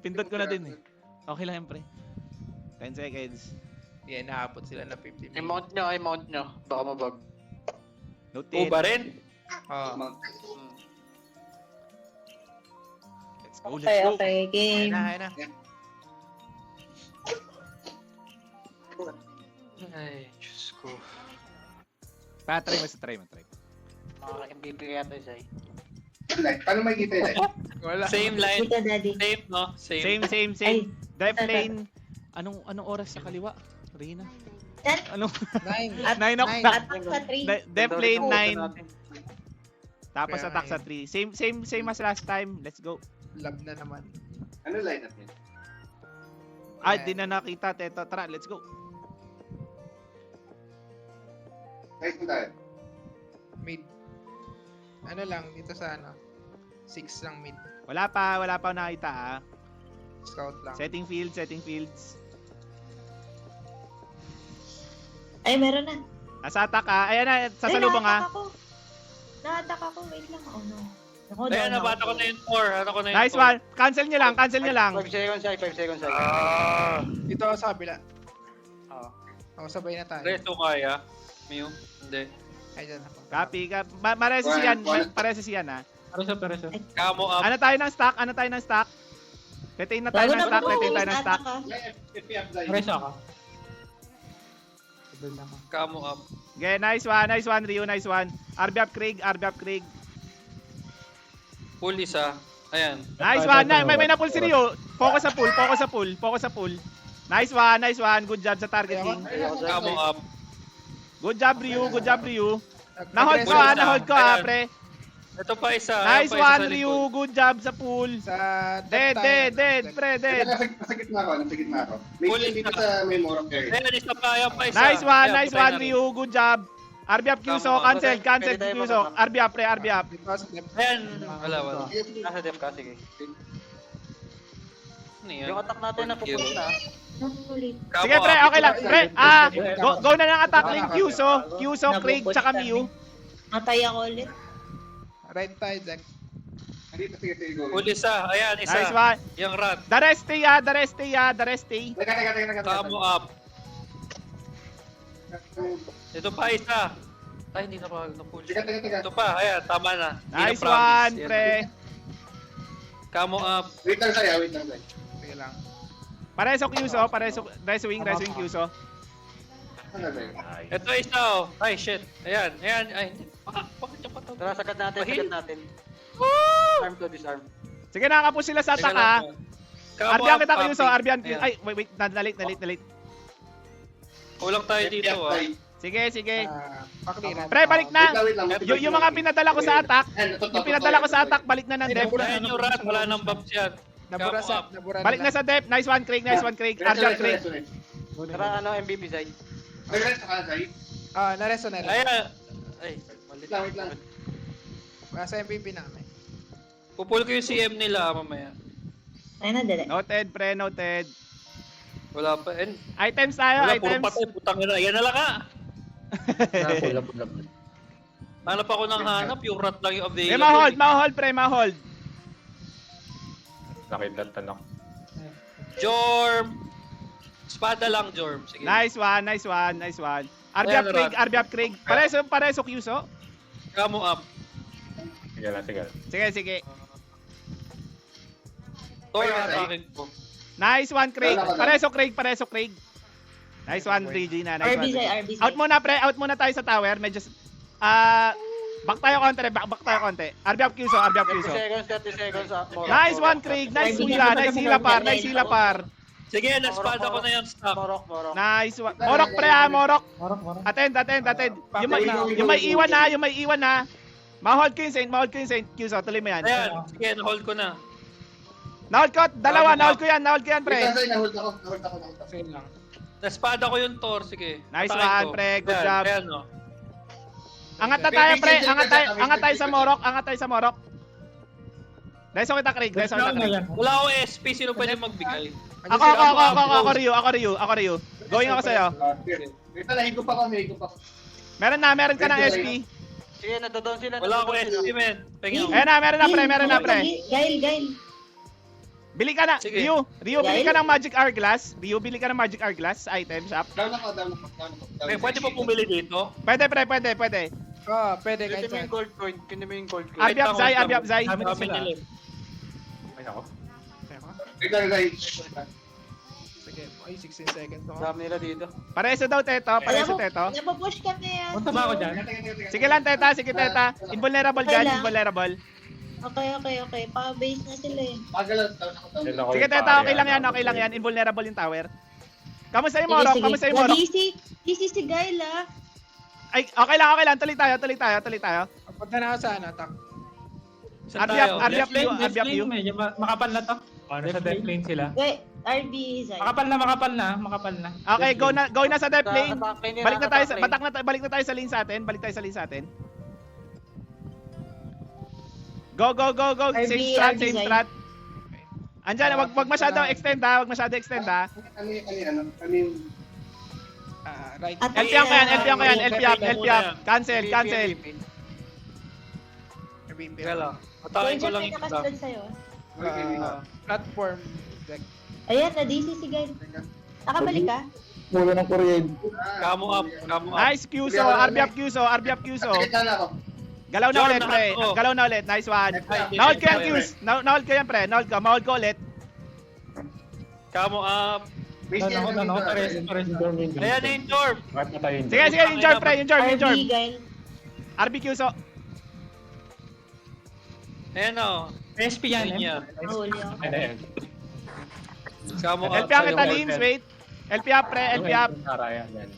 Pindot ko na din eh. Okay lang yan, pre. 10 seconds. Yan, nahabot sila na 50 I-mount nyo. Baka mabag. Noted. Uba rin? Oh. Let's go, let's Okay, go. okay, game. Ayun na. Ay, Diyos ko. Try mo. Mga MVP kaya to, Zay. Paano makikita yun? Wala. Same line. Kita, daddy. Same, no? Same. Same. Ay, Def lane. Anong oras sa kaliwa? Rina? Yan. Anong? 9. At 9 o'clock. attack sa 3. Def lane 9. natin. Tapos Kaya attack sa 3. Same as last time. Let's go. Love na naman. Ano lineup niya? Ay, di na nakita. Teto, tara, let's go. Kahit mo tayo. Mid. Ano lang, dito sa ano. 6 lang mid. Wala pa nakita ah. Scout lang. Setting fields. Ay, meron na. Nasa attack ah. Ayan na, sasalubong ah. Na-attack ako. Wait lang. Oh no. Ako, Ayan, down nabata ko na yung 4. Ano ko na yung Nice one. Cancel nyo lang. 5 seconds, Zay. 5 seconds, Zay. Dito ako sa kabila. Oo. Ako sabay na tayo. Resto kaya? Mew? Hindi. Ay, dyan ako. Copy ka. Pareso siyan ah. Pareso. Camo up. Ano tayo ng stock? Retain na tayo ng stock. FPF tayo. ako. Camo up. Okay, nice one, Rio, nice one. RB up Craig. Pull isa. Ayan. Nice one, may na-pull si Rio. Focus sa pool. Nice one, good job sa targeting. Camo up. Good job, Rio. Na-hold ko pre. Ito pa isa. Nice Ayan pa isa one, sa Rio, likod. good job sa pool. Sa Dead, pre, dead. Nasa gitna ako. May Pull dito isa. sa may Morok area. Ayan, isa pa. Ayan pa isa. Nice Ayan, one, patay na rin. Rio, good job. RB up Kyuso, Tama. cancel Pwede tayo Kyuso. mag- RB up, pre, RB up. Dito ako sa left. Ayan. Wala. Nasa def ka, sige. Ano yan? Yung attack natin na pupunta. Ulit. Camo Sige pre, up. okay lang. Pre, go na ng attack lane Kyuso, Craig, tsaka Mew. Matay ako ulit. Right tayo, Jack. Dito, sige, go. Pull isa. Ayan, isa. Nice one. Yung rat. The rest stay. Teka. Camo up. Ito pa isa. Ay, hindi na pa na-pull. Teka. Ito pa. Ayan, tama na. Hindi na Nice promise. one, Yan. pre. Camo up. Wait lang tayo. Sige lang. Pareso Kyuso, pareso wing Kyuso. Ano tayo? Ito isa oh. Ay, shit. Ayan. Ay, hindi. Bakit yung pataw? Tara, sagad natin, Bahil. sagad natin. Arm to disarm. Sige, nakakapos sila sa attack ha. Arbian kita Kyuso, Arbian Kyuso. Ay, wait, na-late. Kulang tayo dito ah. Sige. Pakliran. Pre, balik na. Wait lang. Yung mga pinadala ko sa attack, balik na ng dep. Ayan yung rat. Wala nang bumps yan. Nabura Camo up. Balik na sa dep. Nice one, Craig. Arbian Craig. Tara, MVP, Zay. Nag-rest ka, Zay? Nareso na rin. Ayan. Ay, mali. Wait lang. Nasa MVP namin. Pupul ko yung CM nila mamaya. Ay na, dali. Noted, pre, noted. Wala pa. Items tayo, Wala, puro items. patay. Putang ina. Yan na lang ah. Hanap ako ng hanap. Yung rat lang yung available. Ma-hold, pre, ma-hold. Jorm. Espada lang, Jorm. Sige. Nice one. RB up Craig. Pareso Kyuso. Camo up. Sige. Tor attacking ko. Nice one, Craig. Pareso Craig. Nice one, Regina. Nice RB, Zay, one. RB, Zay. Out muna tayo sa tower. Medyo, back tayo konti. RB up Kyuso. 30 seconds. Morok. Nice one, Craig. Nice hila par. Sige, na-espada ko na yung stock. Morok. Nice one. Morok, pre, Morok. Attend. Yung may iwan na. Ma-hold ko yung Saint. Kyuso, tuloy mo yan. Ayan. Sige, na-hold ko na. Na-hold ko, dalawa. Na-hold ko yan, pre. Wait lang, Zay. Nahold ako. Sige lang. Na-espada ko yung Tor. Sige. Nice Atakin one, ko. pre. Good Ayan, job. Ayan, no. Angat na tayo, pre. Angat tayo sa Morok. Reso kita, Craig. Wala ako SP. Sino pwede magbigay? Ako, Rio. Going ako sa'yo. Wait lang, higop ako. Meron ka ng SP. Sige, nadadown sila. Wala ako SP, men. Pengi ako. Meron na, pre. Gail. Bili ka na, Sige. Ryu, bili Gail? ka ng Magic Hourglass. Ryu, bili ka ng Magic Hourglass sa item shop. Down ako. Pwede ba pumili dito? Pwede, pre, pwede. Oo, pwede Kunin kahit mo saan. yung gold coin. Kunin mo yung gold coin. Arbyap Zai, Arbyap Zai. Dami na Kami sila. nila. Ay, ako. Wait lang, Zay. Sige, ay 16 seconds ako. Dami nila dito. Pareso daw, Teto. Pareso, Teto. Napapush kami ah. Punta ba ako dyan? Sige lang, Teta. Sige, Teta. Invulnerable dyan, Kailan? invulnerable. Okay. Pa-base na sila eh. Magalan, down ako. Yan ako Sige, yung Teta. pare, Okay lang yan, ano. okay lang yan. Invulnerable yung tower. Kamusta yung Morok? Kamusta yung Morok? DC si Gail ah. Ay, okay lang. Tuloy tayo. Punta na ako sa ano, tak. Saan Arbyap, tayo? Arbyap Left lane? you, Arbyap you. Medyo makapal na to. Ano sa death lane sila? RB Zai. Makapal na. Okay, go na sa depth lane. Attack lane yan, Balik na tayo attack sa lane. balik na tayo sa lane sa atin. Go. Same RB strat. Andiyan, wag masyadong extend ha. Ano yung Right. At- LP up. Cancel. MVP. MVP. Kaya lang. Atakin ko Kuya lang Jeff, may yung isa. nakasunod sa'yo. Platform deck. Ayan, na DC si Gail. Nakabalik ka? Mula ng kuryente. Kamo up. Nice Kyuso, RB up Kyuso. Sakit na ako. Galaw na John, ulit, pre. nakato. Galaw na ulit. Nice one. Ay, Nahold ko yan, ay, Kyus. Nahold ko yan, pre. Mahold ko ulit. Kamo up. Base yan, Pares dorming. Ayan na yung dorm. Bakit na tayo Sige, yung Jorm, pre. Yung Jorm. RB Gail. RB Kyuso. Ayan o. SP yan, Ayun eh. yan. Nahuli ako. Ayun na yan. Kamo up. LP up kita, sa'yo. Lims. Wait. LP up, pre. LP up.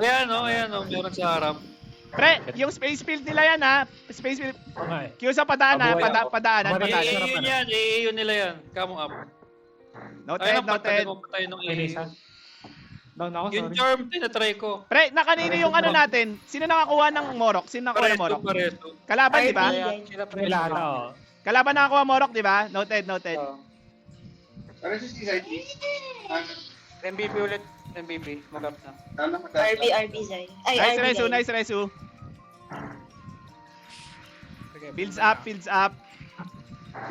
Ayan o. Meron sa harap. Pre, yung space field nila yan, ha. Space field. Okay. Kyuso, padaan, ha. Padaanan. Yun yan. Yun nila yan. Kamo up. Noted. Patay nung Elisa. Down ako, Yung sorry. charm, tinatry ko. Pre, nakanino yung ano natin? Sino nakakuha ng Morok? Sino nakakuha ng Morok? Pareto. Kalaban, di ba? Ay, Sila pre. May lahat, oo. Kalaban nakakuha Morok, di ba? Noted. Oh. Ano si Zay? MVP ulit. MVP. Mag-up na. RB Zai. Ay, RB Gail. Nice Resu. Sige. Fields up.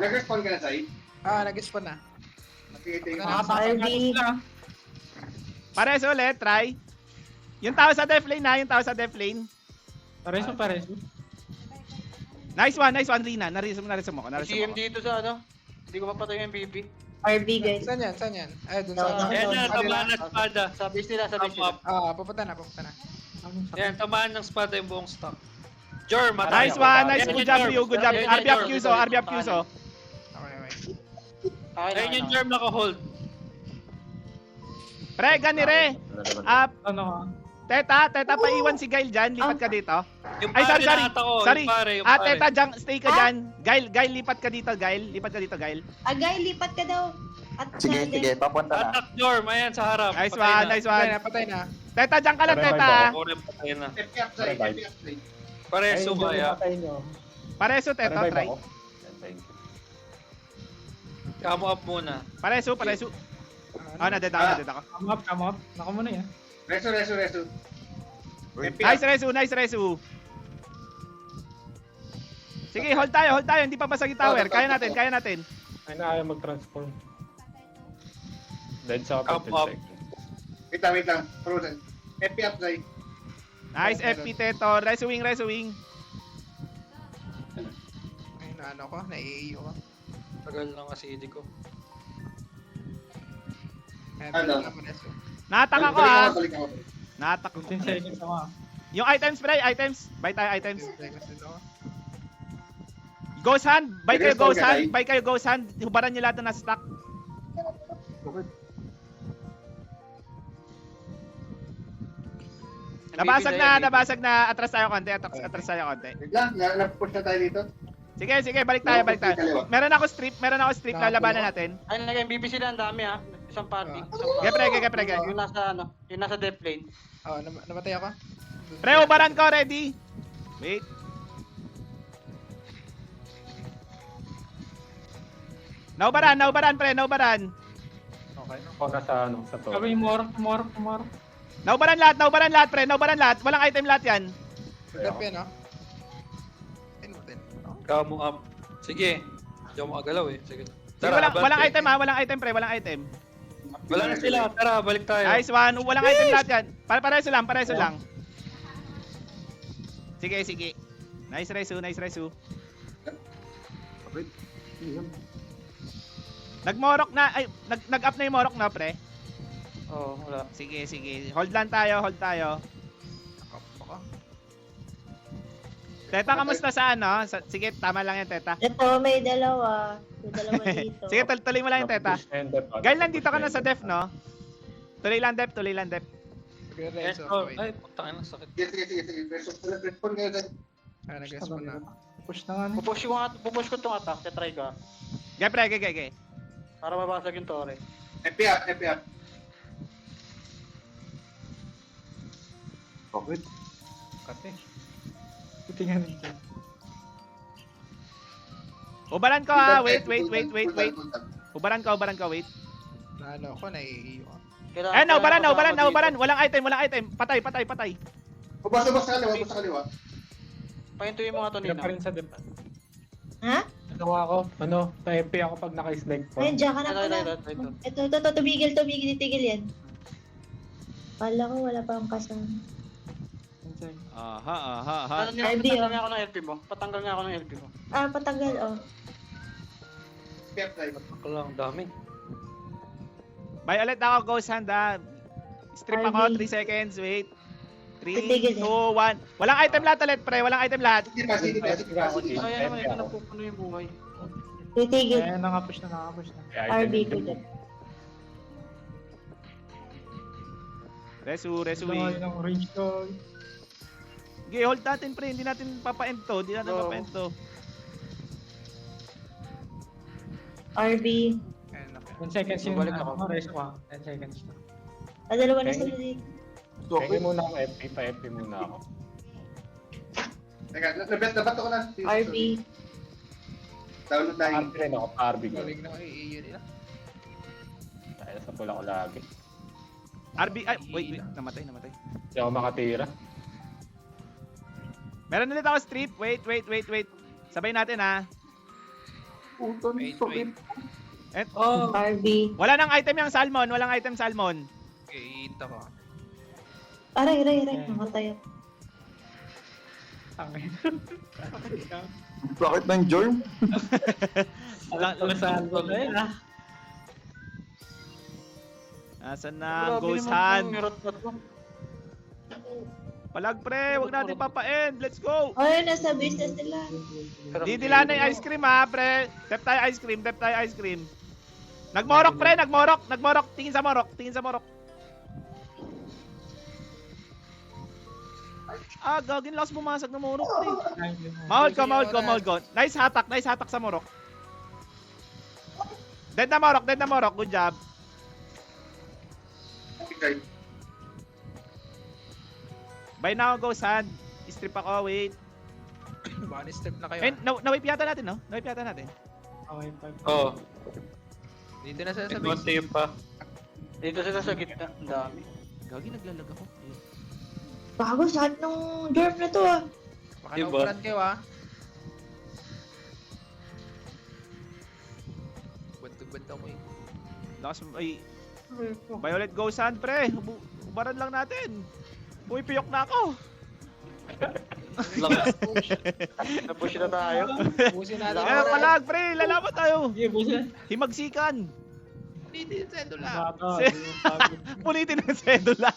Nag-respond ka na, Zay? Nag-spawn na. Nakikita Makapasok na RB. sila. Pares ulit, try. Yung tao sa def lane, ha? Yung tao sa def lane. Pares. Nice one, Rina. Nariso mo ko. GM dito sa ano. Hindi ko mapatay yung MVP. RB Gail. Saan yan? Ay, dun No, sa... no. Ayan na, tamaan ng espada. Sa base nila, sa base Kamo nila. up. Pupunta na. Ayan, tamaan ng espada yung buong stock. Jorm, Nice one, nice. Good job, Rio. Good job. Ayan, RB up Jorm. Kyuso, RB up Kyuso. Okay. Okay Ayan yung Jorm naka-hold. Pre, ganire. Up. Ano ka? Teta, paiwan si Gail dyan. Lipat ka dito. Yung Ay, pare sorry. na ata ko. Sorry. Yung pare. Teta, dyan, stay ka dyan. Gail, lipat ka dito, Gail. Gail. Gail, lipat ka daw. At Sige, papunta na. Attack Jorm, ayan sa harap. Nice Patay one, na. nice one. Patay na. Teta, dyan ka lang, Bye-bye, Teta. Ako rin patay na. FP up, Zay. FP up, Zay. Pareso ba ya? Pareso, Teta, try. Kamo up muna. Pareso. Naded ako. Come up. Nako muna yan. Reso. FP Nice up. Resu. Sige, hold tayo. Hindi pa basag yung tower. Kaya natin. Ay na ayaw mag-transform. Dead sa Come kapit. Wait lang. Frozen. FP up, Zay. Nice FP, Teto. Resu wing. Ay, ano ko? Nai-AO ko. Tagal lang kasi hindi ko. Ano? Natak ako, ha. Balik ako. Natak 15 seconds ako. Yung items, pre. Buy tayo items. Ghost hand. Buy kayo Ghost hand. Hubaran nyo lahat na nasa stock. Nabasag na. Atras tayo konti. Wait lang, napupush na tayo dito. Sige, balik tayo. Meron ako strip, lalabanan natin. Ay, nag-MVP sila. Ang dami ha. Isang party. Gepre. Yung nasa ano. Yung nasa depth lane. Namatay ako. Pre, ubaran ko, ready. Wait. Naubaran, pre. Okay. Ako nasa sa to. Sabi more. Naubaran lahat, pre. Walang item lahat yan. Gap yan, no? Kamo up. Sige. Hindi ako makagalaw eh. Sige. Sige, walang item ha, walang item pre, walang item. Wala na sila. Tara, balik tayo. Nice one, walang item lahat yan. Pareso lang. Sige, sige. Nice Resu, nice Resu. Nag-morok na, ay, nag-up na yung morok na pre. Oo, wala. Sige, sige. Hold lang tayo, hold tayo. Ako. Teta, kamusta sa ano? Sige, tama lang yan, Teta. Ito, may dalawa. May dalawa dito. Sige, tuloy mo lang yung Teta. Guys, nandito ka na sa def, no? Tuloy lang def. Nagre-reso Oh, ako. ay, putang ina, sakit. Sige. Respond kayo dyan. Nag-respond na. Push na nga. Pupush ko itong attack. Try ko. Gay, pre, gay. Para mabasag yung tore. FP up. Bakit? Kate. Tingnan nito. Ubaran ko ha, wait. Ubaran ka, wait. Naano ako, naiiyo ako. Eh, naubaran. Walang item. Patay. Ubas sa kaliwa. Pahintuin mo nga ito, Kaya Nina. pa rin sa dep. Ha? Nagawa ko, sa FP ako pag naka-slide po. Ayun, diyan ka na pala. Ito. Ito, tumigil, titigil yan. Kala ko wala pa akong kasama. Aha. Patanggal nga ako ng LP mo. Patanggal nga ako ng LP mo. Ah, patanggal, oh. FP up drive. Ako lang, dami. Bye ulit ako, Ghost Hand ha. Strip ako, RB. 3 seconds, wait. 3, Titigil 2, 1. Walang item lahat ulit, pre. Walang item lahat. Sige pa. Kaya naman, ito napupuno yung buhay. Titigil. Eh, nakapush na. RB ko dyan. Resu. Wala ng range ko. Okay, hold natin, pre. Hindi natin papa-end to. RB. Ayan, okay. 10 seconds yung Balik ako. Reso ka. 10 seconds na. Dalawa na Okay. sila dito. Peke muna ako FP, pa-FP muna ako. Teka, nabato ko na. RB. Download tayo. RB rin ako, RB ko. Galing na naiiyo nila. Dahil sa pula ko lagi. RB, ay, wait. Namatay. Hindi ako makatira. Meron ulit ako strip. Wait. Sabay natin ha. Wait. Oh, RB. Wala nang item yung salmon. Okay, hit ako. Aray. Namatay ako. Tangin. Bakit ng germ? Nasaan na ang Ghost Hand? Mirot na to. Palag pre, wag natin papa-end. Let's go. Ayun, nasa business nila. Didila na yung ice cream ha, pre. Dep tayo ice cream. Nagmorok pre, nagmorok. Tingin sa morok. Ah, gagin lakas bumasag ng morok pre. Mahol ko. Nice hatak sa morok. Dead na morok. Good job. Okay. Bye now, Ghost Hand. Strip ako, wait. Baka ni-step na kayo. Eh, na-wipe yata natin, no? Okay, oh. Dito na sa base. Konti pa. Dito sila sa gitna. Ang dami. Gagi, naglalag ako. Ayun. Bago, sakit nung dwarf na to, ah. Baka Diba? naupuran kayo ah. Bantog ako eh. Lakas, ay. Violet Ghost Hand, pre. Ubaran lang natin. Puyok na ako. Lakas. Napush na tayo. Busin natin. Eh, palag, pre. Lalaban tayo. Sige, busin. Himagsikan. Hindi, sendula. Pulitin ng sedula.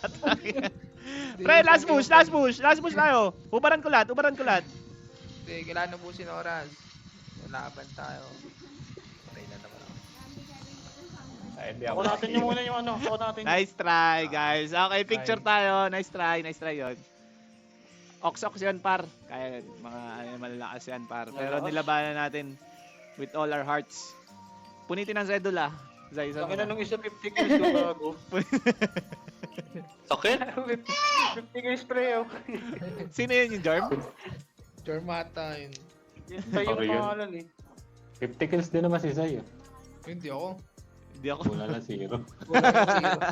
Pre, last push tayo. Ubaran ko lahat. Hindi, kailangan ubusin ang oras. Laban tayo. Patay na naman ako. FP Ako ako. natin yung muna yung ano. Ako natin. Nice try, guys. Okay, picture tayo. Nice try yun. Ox yun, par. Kaya mga malalakas yan, par. Pero nilabanan natin with all our hearts. Punitin ang sedula. Zay, Laki na nung isa 50 kills ko bago. Sakit? 50 kills pre oh. Sino yun yung Jarm? Jormata yun. Tayo Okay, yung yun. pangalan eh. 50 kills din naman si Zay. Hindi ako. Hindi ako. Wala na 0. Wala akong zero.